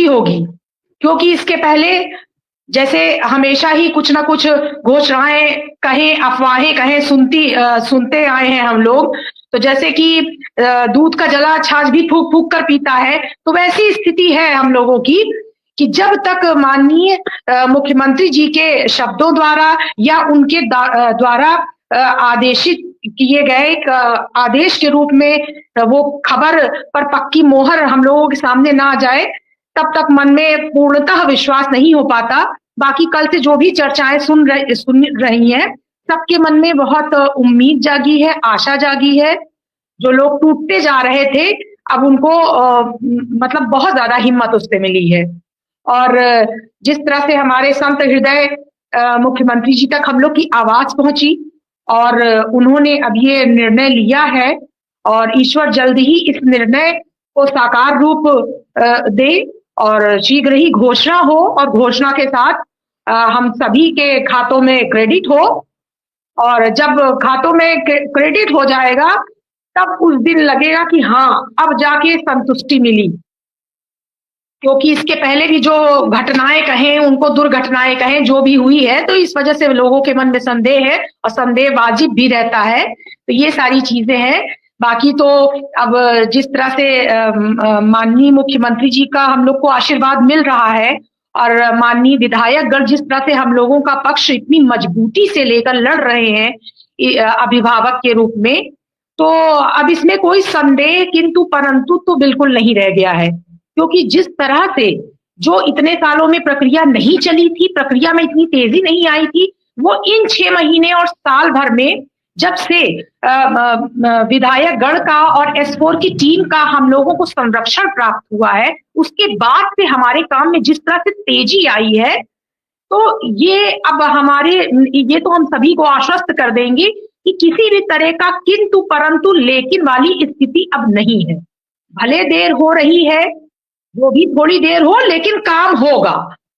होगी, क्योंकि इसके पहले जैसे हमेशा ही कुछ ना कुछ घोषणाएँ कहें, अफ़वाहें कहें सुनते आए हैं हम लोग। तो जैसे कि दूध का जला छाछ भी फूँक-फूँक कर पीता है, तो वैसी स्थिति है हम लोगों की कि जब तक माननीय मुख्यमंत्री जी के शब्दों द्वारा या उनके द्वारा आदेशित किए गए एक आदेश के रूप में वो खबर पर पक्की मोहर हम लोगों के सामने ना आ जाए, तब तक मन में पूर्णतः विश्वास नहीं हो पाता। बाकी कल से जो भी चर्चाएँ सुन रही हैं, सबके मन में बहुत उम्मीद जागी है, आशा जागी है। जो लोग टूटते जा रहे थे, अब उनको मतलब बहुत ज़्यादा हिम्मत उससे मिली है। और जिस तरह से हमारे संत हृदय मुख्यमंत्री जी तक हम लोग की आवाज़ पहुँची और उन्होंने अब ये निर्णय लिया है और ईश्वर जल्द ही इस निर्णय को साकार रूप दे और शीघ्र ही घोषणा हो और घोषणा के साथ हम सभी के खातों में क्रेडिट हो और जब खातों में क्रेडिट हो जाएगा, तब उस दिन लगेगा कि हाँ, अब जाके संतुष्टि मिली। क्योंकि इसके पहले भी जो घटनाएँ कहें, उनको दुर्घटनाएँ कहें, जो भी हुई है, तो इस वजह से लोगों के मन में संदेह है और संदेह वाजिब भी रहता है। तो ये सारी चीज़ें हैं। बाकी तो अब जिस तरह से माननीय मुख्यमंत्री जी का हम लोग को आशीर्वाद मिल रहा है और माननीय विधायकगण जिस तरह से हम लोगों का पक्ष इतनी मजबूती से लेकर लड़ रहे हैं अभिभावक के रूप में, तो अब इसमें कोई संदेह किंतु परंतु तो बिल्कुल नहीं रह गया है। क्योंकि जिस तरह से जो इतने सालों में प्रक्रिया नहीं चली थी, प्रक्रिया में इतनी तेजी नहीं आई थी, वो इन 6 महीने और साल भर में जब से विधायक गण का और एस4 की टीम का हम लोगों को संरक्षण प्राप्त हुआ है, उसके बाद से हमारे काम में जिस तरह से तेजी आई है, तो ये अब ये तो हम सभी को आश्वस्त कर देंगे कि किसी भी तरह का किंतु परंतु लेकिन वाली स्थिति अब नहीं है। भले देर हो रही है, वो भी थोड़ी देर हो, लेकिन काम होगा।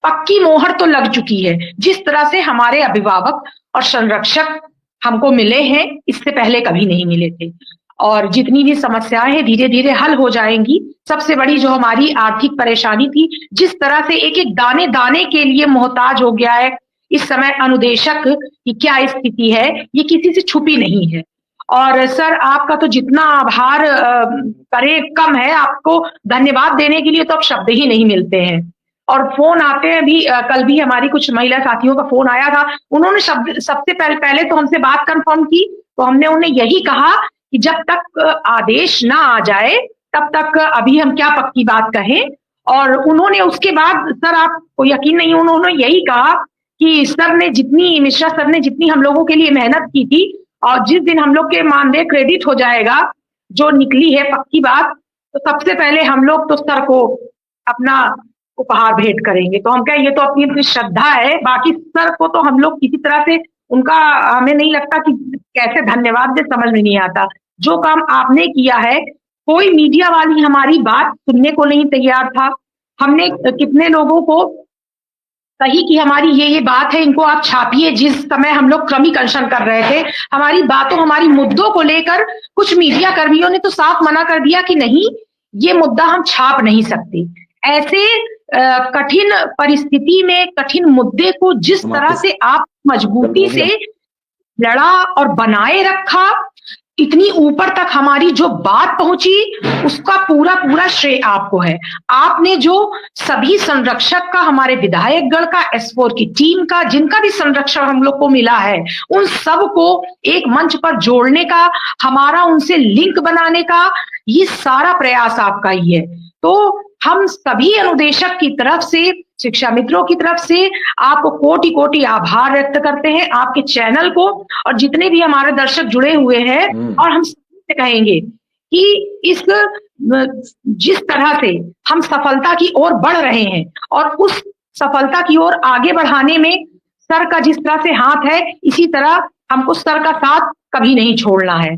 पक्की मोहर तो लग चुकी है। जिस तरह से हमारे अभिभावक और संरक्षक हमको मिले हैं, इससे पहले कभी नहीं मिले थे। और जितनी भी समस्याएं हैं धीरे-धीरे हल हो जाएंगी। सबसे बड़ी जो हमारी आर्थिक परेशानी थी, जिस तरह से एक-एक दाने-दाने के लिए मोहताज हो गया है इस समय अनुदेशक की क्या स्थिति है, ये किसी से छुपी नहीं है। और सर आपका तो जितना आभार करे कम है, आपको धन्यवाद देने के लिए तो अब शब्द ही नहीं मिलते हैं। और फ़ोन आते हैं भी कल भी हमारी कुछ महिला साथियों का फ़ोन आया था, उन्होंने सबसे पहले तो हमसे बात कन्फर्म की, तो हमने उन्हें यही कहा कि जब तक आदेश ना आ जाए, तब तक अभी हम क्या पक्की बात कहें। और उन्होंने उसके बाद सर आपको यकीन नहीं, उन्होंने यही कहा कि मिश्रा सर ने जितनी हम लोगों के लिए मेहनत की थी और जिस दिन हम लोग के मानदेय क्रेडिट हो जाएगा, जो निकली है पक्की बात, तो सबसे पहले हम लोग तो सर को अपना उपहार भेंट करेंगे। तो हम कहें ये तो अपनी श्रद्धा है, बाकी सर को तो हम लोग किसी तरह से उनका हमें नहीं लगता कि कैसे धन्यवाद दें, समझ में नहीं आता। जो काम आपने किया है, कोई मीडिया वाली हमारी बात सुनने को नहीं तैयार था। हमने कितने लोगों को कही कि हमारी ये बात है, इनको आप छापिए। जिस समय हम लोग क्रमिक अनशन कर रहे थे, हमारी बातों, हमारी मुद्दों को लेकर कुछ मीडिया कर्मियों ने तो साफ मना कर दिया कि नहीं, ये मुद्दा हम छाप नहीं सकते। ऐसे कठिन परिस्थिति में कठिन मुद्दे को जिस तरह से आप मजबूती से लड़ा और बनाए रखा, इतनी ऊपर तक हमारी जो बात पहुंची, उसका पूरा श्रेय आपको है। आपने जो सभी संरक्षक का, हमारे विधायकगण का, एस4 की टीम का, जिनका भी संरक्षण हम लोग को मिला है, उन सब को एक मंच पर जोड़ने का, हमारा उनसे लिंक बनाने का, ये सारा प्रयास आपका ही है। तो हम सभी अनुदेशक की तरफ से, शिक्षा मित्रों की तरफ से आपको कोटि-कोटि आभार व्यक्त करते हैं, आपके चैनल को और जितने भी हमारे दर्शक जुड़े हुए हैं। और हम सबसे कहेंगे कि जिस तरह से हम सफलता की ओर बढ़ रहे हैं और उस सफलता की ओर आगे बढ़ाने में सर का जिस तरह से हाथ है, इसी तरह हमको सर का साथ कभी नहीं छोड़ना है।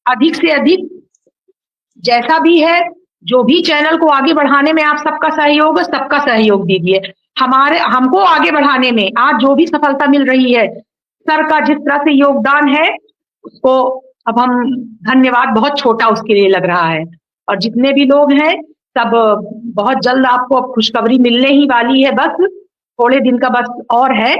अधिक से अधिक जैसा भी है, जो भी चैनल को आगे बढ़ाने में आप सबका सहयोग दीजिए। हमको आगे बढ़ाने में आज जो भी सफलता मिल रही है, सर का जिस तरह से योगदान है, उसको अब हम धन्यवाद बहुत छोटा उसके लिए लग रहा है। और जितने भी लोग हैं, सब बहुत जल्द आपको अब खुशखबरी मिलने ही वाली है, बस थोड़े दिन का बस और है।